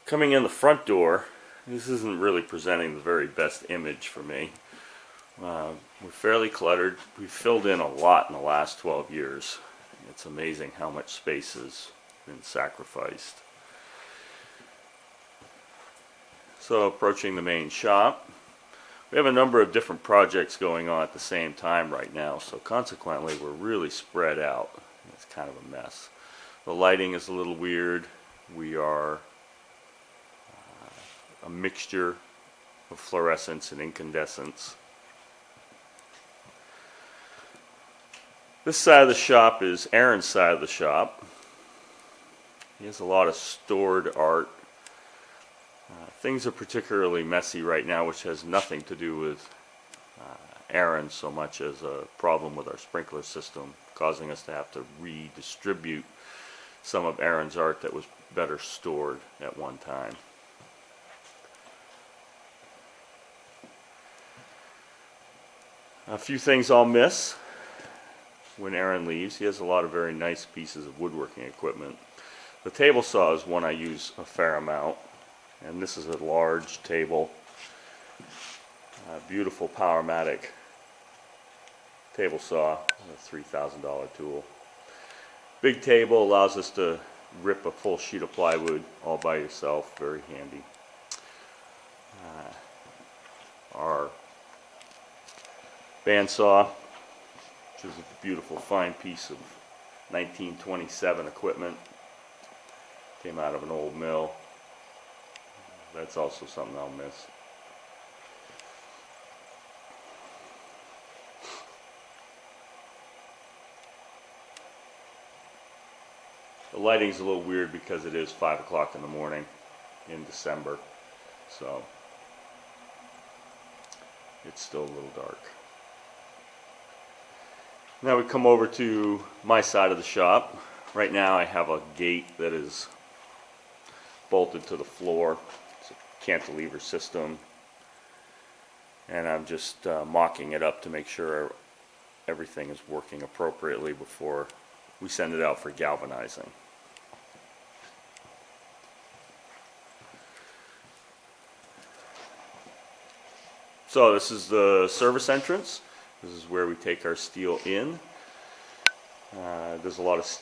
Coming in the front door, this isn't really presenting the very best image for me. We're fairly cluttered. We've filled in a lot in the last 12 years. It's amazing how much space has been sacrificed. So approaching the main shop, we have a number of different projects going on at the same time right now, so consequently we're really spread out. It's kind of a mess. The lighting is a little weird. We are a mixture of fluorescence and incandescence. This side of the shop is Aaron's side of the shop. He has a lot of stored art. Things are particularly messy right now, which has nothing to do with Aaron so much as a problem with our sprinkler system, causing us to have to redistribute some of Aaron's art that was better stored at one time. A few things I'll miss when Aaron leaves. He has a lot of very nice pieces of woodworking equipment. The table saw is one I use a fair amount, and this is a large table, beautiful Powermatic table saw, a $3,000 tool. Big table allows us to rip a full sheet of plywood all by yourself, very handy. Our bandsaw, which is a beautiful fine piece of 1927 equipment, came out of an old mill. That's also something I'll miss. The lighting's a little weird because it is 5 o'clock in the morning in December, so it's still a little dark. Now we come over to my side of the shop. Right now I have a gate that is bolted to the floor. It's a cantilever system, and I'm just mocking it up to make sure everything is working appropriately before we send it out for galvanizing. So this is the service entrance. This is where we take our steel in. There's a lot of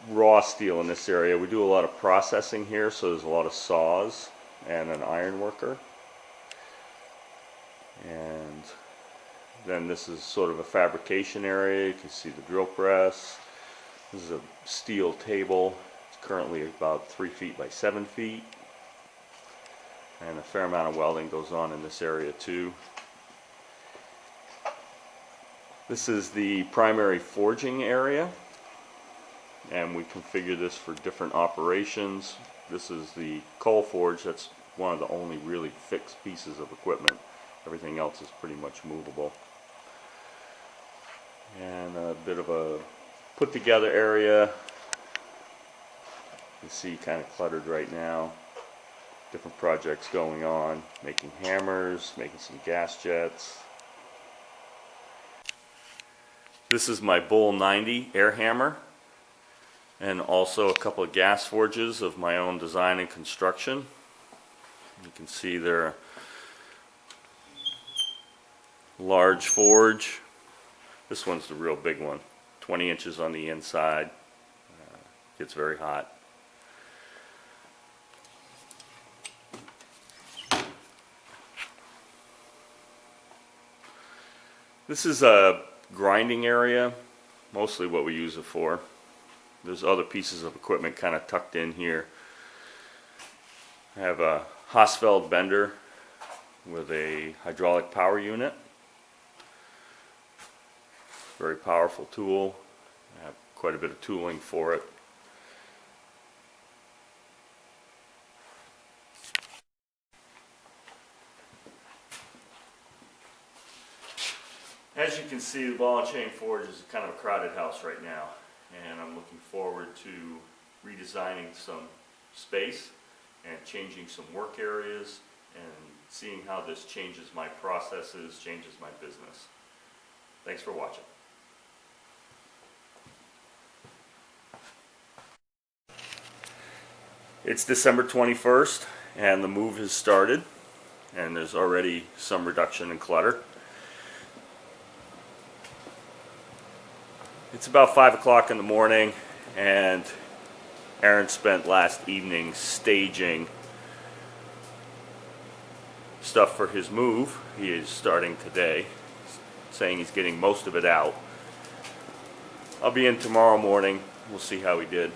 raw steel in this area. We do a lot of processing here, so there's a lot of saws and an iron worker. And then this is sort of a fabrication area. You can see the drill press. This is a steel table. It's currently about 3 feet by 7 feet. And a fair amount of welding goes on in this area too. This is the primary forging area, and we configure this for different operations. This is the coal forge. That's one of the only really fixed pieces of equipment. Everything else is pretty much movable. And a bit of a put together area. You can see kind of cluttered right now. Different projects going on, making hammers, making some gas jets. This is my Bull 90 air hammer, and also a couple of gas forges of my own design and construction. You can see they're large forge. This one's the real big one, 20 inches on the inside. Gets very hot. This is a grinding area, mostly what we use it for. There's other pieces of equipment kind of tucked in here. I have a Hausfeld bender with a hydraulic power unit. Very powerful tool. I have quite a bit of tooling for it. As you can see, the ball and chain forge is kind of a crowded house right now, and I'm looking forward to redesigning some space and changing some work areas and seeing how this changes my processes, changes my business. Thanks for watching. It's December 21st and the move has started, and there's already some reduction in clutter. It's about 5 o'clock in the morning, and Aaron spent last evening staging stuff for his move. He is starting today, saying he's getting most of it out. I'll be in tomorrow morning. We'll see how he did.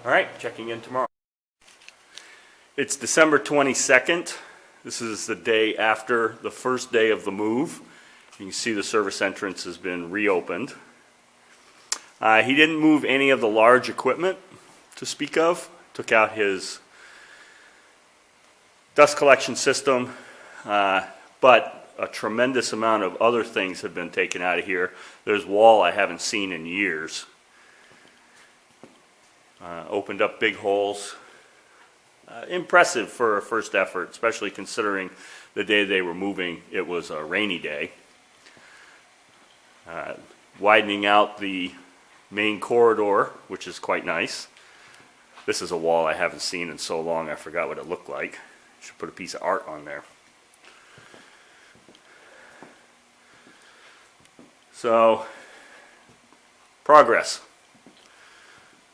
All right, checking in tomorrow. It's December 22nd. This is the day after the first day of the move. You can see the service entrance has been reopened. He didn't move any of the large equipment to speak of. Took out his dust collection system, but a tremendous amount of other things have been taken out of here. There's wall I haven't seen in years. Opened up big holes. Impressive for a first effort, especially considering the day they were moving, it was a rainy day. Widening out the main corridor, which is quite nice. This is a wall I haven't seen in so long, I forgot what it looked like. Should put a piece of art on there. So, progress.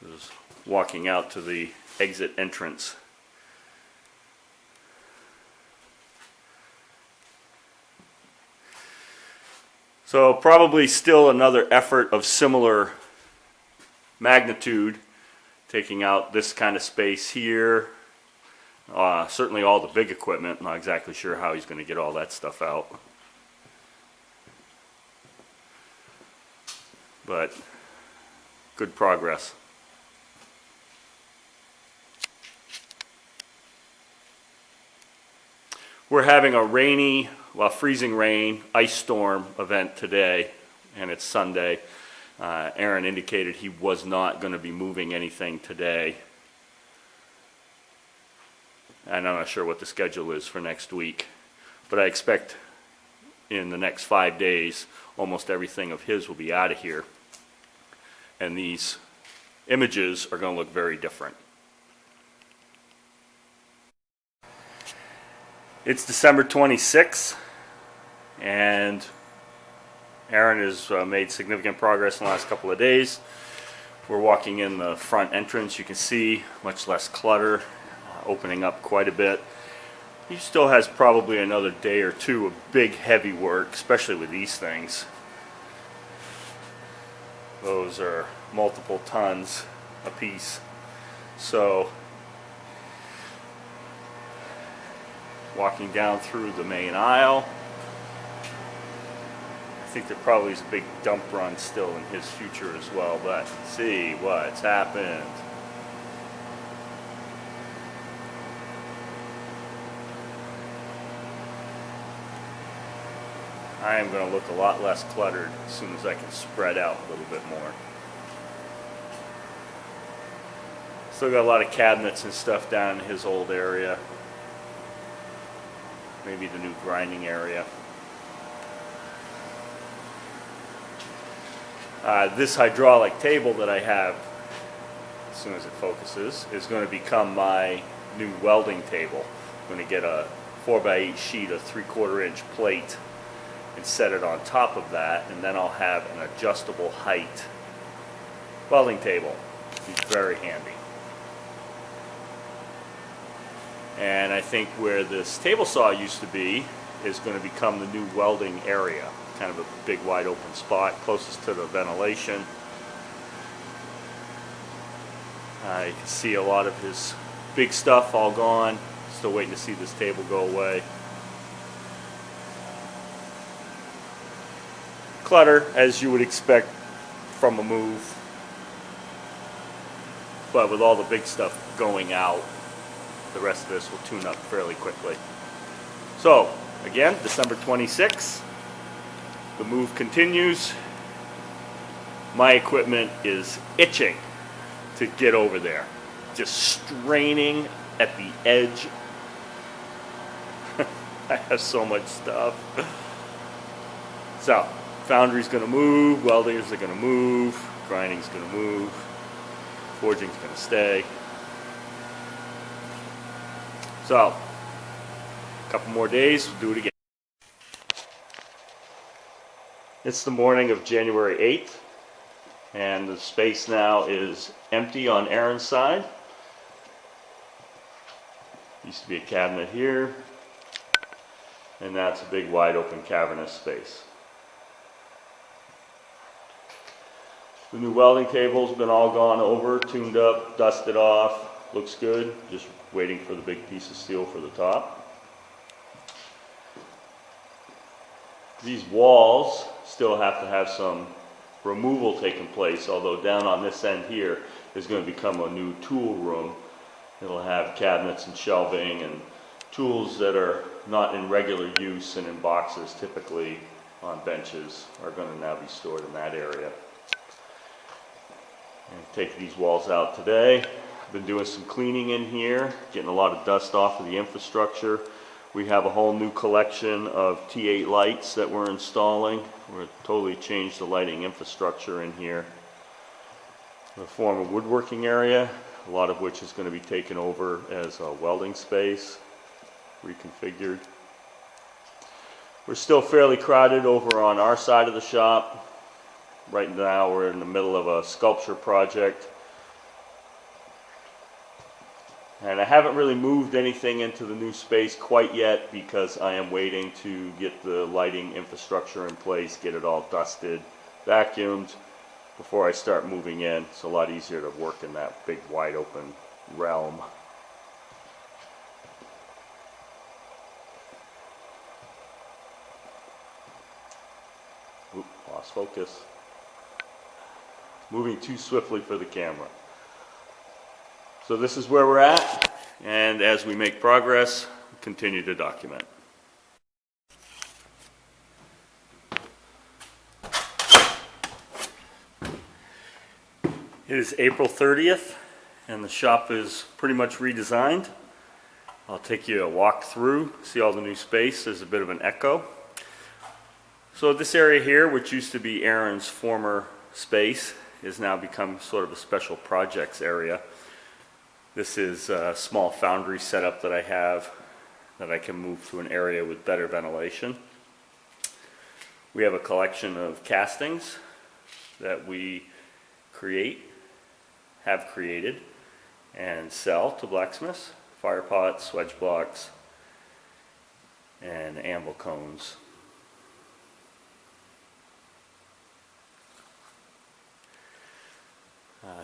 Just walking out to the exit entrance. So probably still another effort of similar magnitude, taking out this kind of space here. Certainly all the big equipment. Not exactly sure how he's going to get all that stuff out. But good progress. We're having a rainy, freezing rain, ice storm event today, and it's Sunday. Aaron indicated he was not going to be moving anything today. And I'm not sure what the schedule is for next week, but I expect in the next 5 days, almost everything of his will be out of here. And these images are going to look very different. It's December 26th, and Aaron has made significant progress in the last couple of days. We're walking in the front entrance. You can see much less clutter, opening up quite a bit. He still has probably another day or two of big, heavy work, especially with these things. Those are multiple tons a piece. So, walking down through the main aisle. I think there probably is a big dump run still in his future as well, but see what's happened. I am going to look a lot less cluttered as soon as I can spread out a little bit more. Still got a lot of cabinets and stuff down in his old area. Maybe the new grinding area. This hydraulic table that I have, as soon as it focuses, is going to become my new welding table. I'm going to get a 4x8 sheet of 3/4 inch plate and set it on top of that, and then I'll have an adjustable height welding table. It's very handy. And I think where this table saw used to be is going to become the new welding area. Kind of a big wide open spot closest to the ventilation. You can see a lot of his big stuff all gone. Still waiting to see this table go away. Clutter, as you would expect from a move. But with all the big stuff going out, the rest of this will tune up fairly quickly. So, again, December 26th, the move continues. My equipment is itching to get over there, just straining at the edge. I have so much stuff. So, foundry's gonna move, welders are gonna move, grinding's gonna move, forging's gonna stay. So, a couple more days, we'll do it again. It's the morning of January 8th, and the space now is empty on Aaron's side. Used to be a cabinet here, and that's a big wide open cavernous space. The new welding table's been all gone over, tuned up, dusted off, looks good, just waiting for the big piece of steel for the top. These walls still have to have some removal taking place, although down on this end here is going to become a new tool room. It'll have cabinets and shelving and tools that are not in regular use and in boxes typically on benches are going to now be stored in that area. And take these walls out today. I've been doing some cleaning in here, getting a lot of dust off of the infrastructure. We have a whole new collection of T8 lights that we're installing. We're totally changed the lighting infrastructure in here. The former woodworking area, a lot of which is going to be taken over as a welding space, reconfigured. We're still fairly crowded over on our side of the shop. Right now we're in the middle of a sculpture project. And I haven't really moved anything into the new space quite yet because I am waiting to get the lighting infrastructure in place, get it all dusted, vacuumed before I start moving in. It's a lot easier to work in that big wide open realm. Oop, lost focus. Moving too swiftly for the camera. So this is where we're at, and as we make progress, continue to document. It is April 30th, and the shop is pretty much redesigned. I'll take you a walk through, see all the new space. There's a bit of an echo. So this area here, which used to be Aaron's former space, has now become sort of a special projects area. This is a small foundry setup that I have that I can move to an area with better ventilation. We have a collection of castings that we have created and sell to blacksmiths, fire pots, wedge blocks, and anvil cones.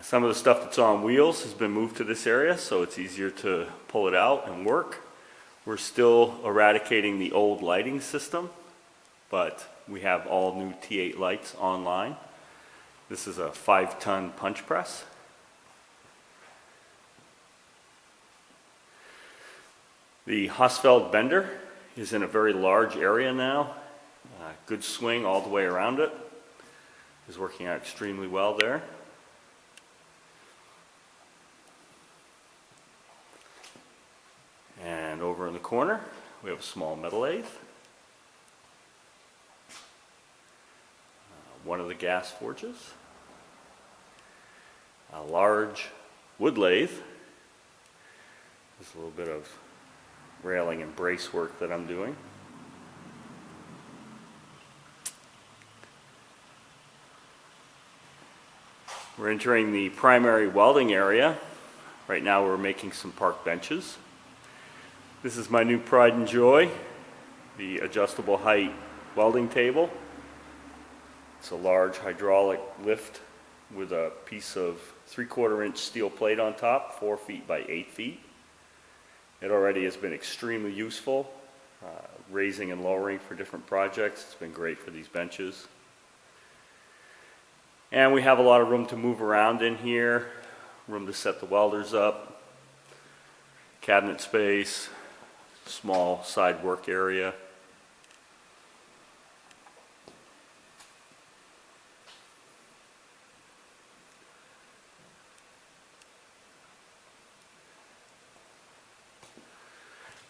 Some of the stuff that's on wheels has been moved to this area, so it's easier to pull it out and work. We're still eradicating the old lighting system, but we have all new T8 lights online. This is a 5-ton punch press. The Hausfeld bender is in a very large area now. Good swing all the way around it. Is working out extremely well there. And over in the corner, we have a small metal lathe. One of the gas forges. A large wood lathe. There's a little bit of railing and brace work that I'm doing. We're entering the primary welding area. Right now we're making some park benches. This is my new pride and joy, the adjustable height welding table. It's a large hydraulic lift with a piece of 3/4 inch steel plate on top, 4 feet by 8 feet. It already has been extremely useful, raising and lowering for different projects. It's been great for these benches. And we have a lot of room to move around in here, room to set the welders up, cabinet space, small side work area.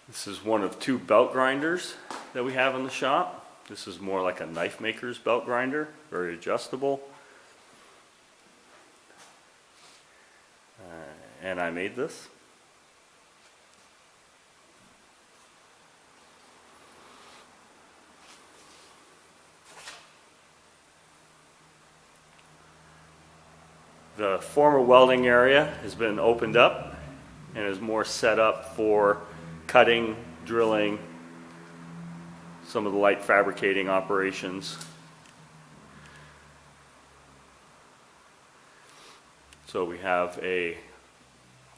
This is one of 2 belt grinders that we have in the shop. This is more like a knife maker's belt grinder, very adjustable. And I made this. The former welding area has been opened up and is more set up for cutting, drilling, some of the light fabricating operations. So we have a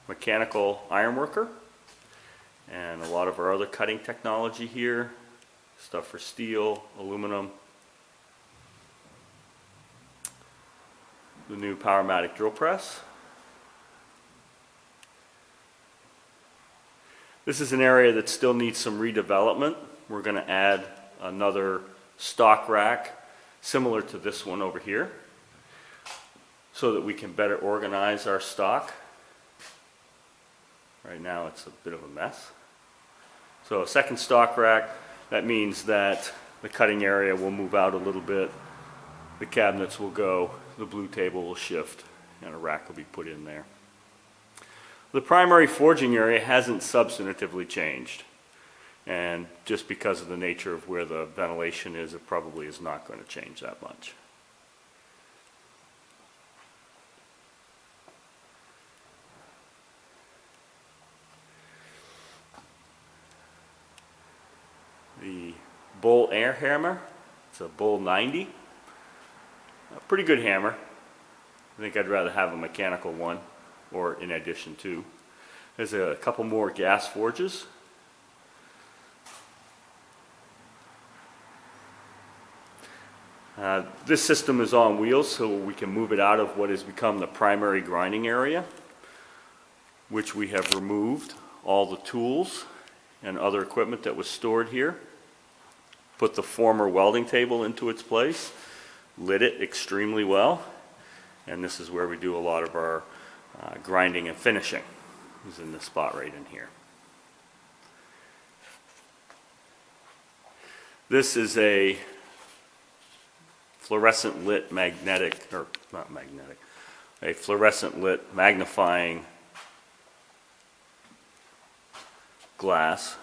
mechanical iron worker and a lot of our other cutting technology here, stuff for steel, aluminum. The new Powermatic drill press. This is an area that still needs some redevelopment. We're going to add another stock rack similar to this one over here so that we can better organize our stock. Right now it's a bit of a mess. So a second stock rack, that means that the cutting area will move out a little bit, the cabinets will go, the blue table will shift, and a rack will be put in there. The primary forging area hasn't substantively changed, and just because of the nature of where the ventilation is, it probably is not going to change that much. The Bull air hammer, it's a Bull 90. A pretty good hammer. I think I'd rather have a mechanical one, or in addition to. There's a couple more gas forges. This system is on wheels, so we can move it out of what has become the primary grinding area, which we have removed all the tools and other equipment that was stored here. Put the former welding table into its place, lit it extremely well, and this is where we do a lot of our grinding and finishing, is in this spot right in here. This is a fluorescent lit magnetic, or not magnetic, a fluorescent lit magnifying glass.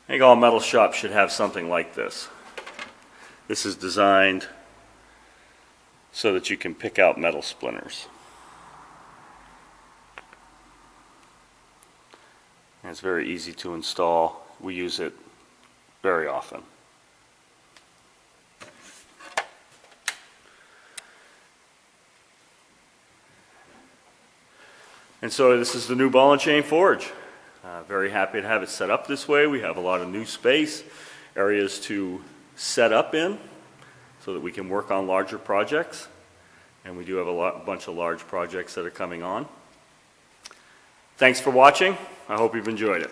I think all metal shops should have something like this. This is designed so that you can pick out metal splinters. And it's very easy to install. We use it very often. And so this is the new ball and chain forge. Very happy to have it set up this way. We have a lot of new space, areas to set up in so that we can work on larger projects. And we do have a bunch of large projects that are coming on. Thanks for watching. I hope you've enjoyed it.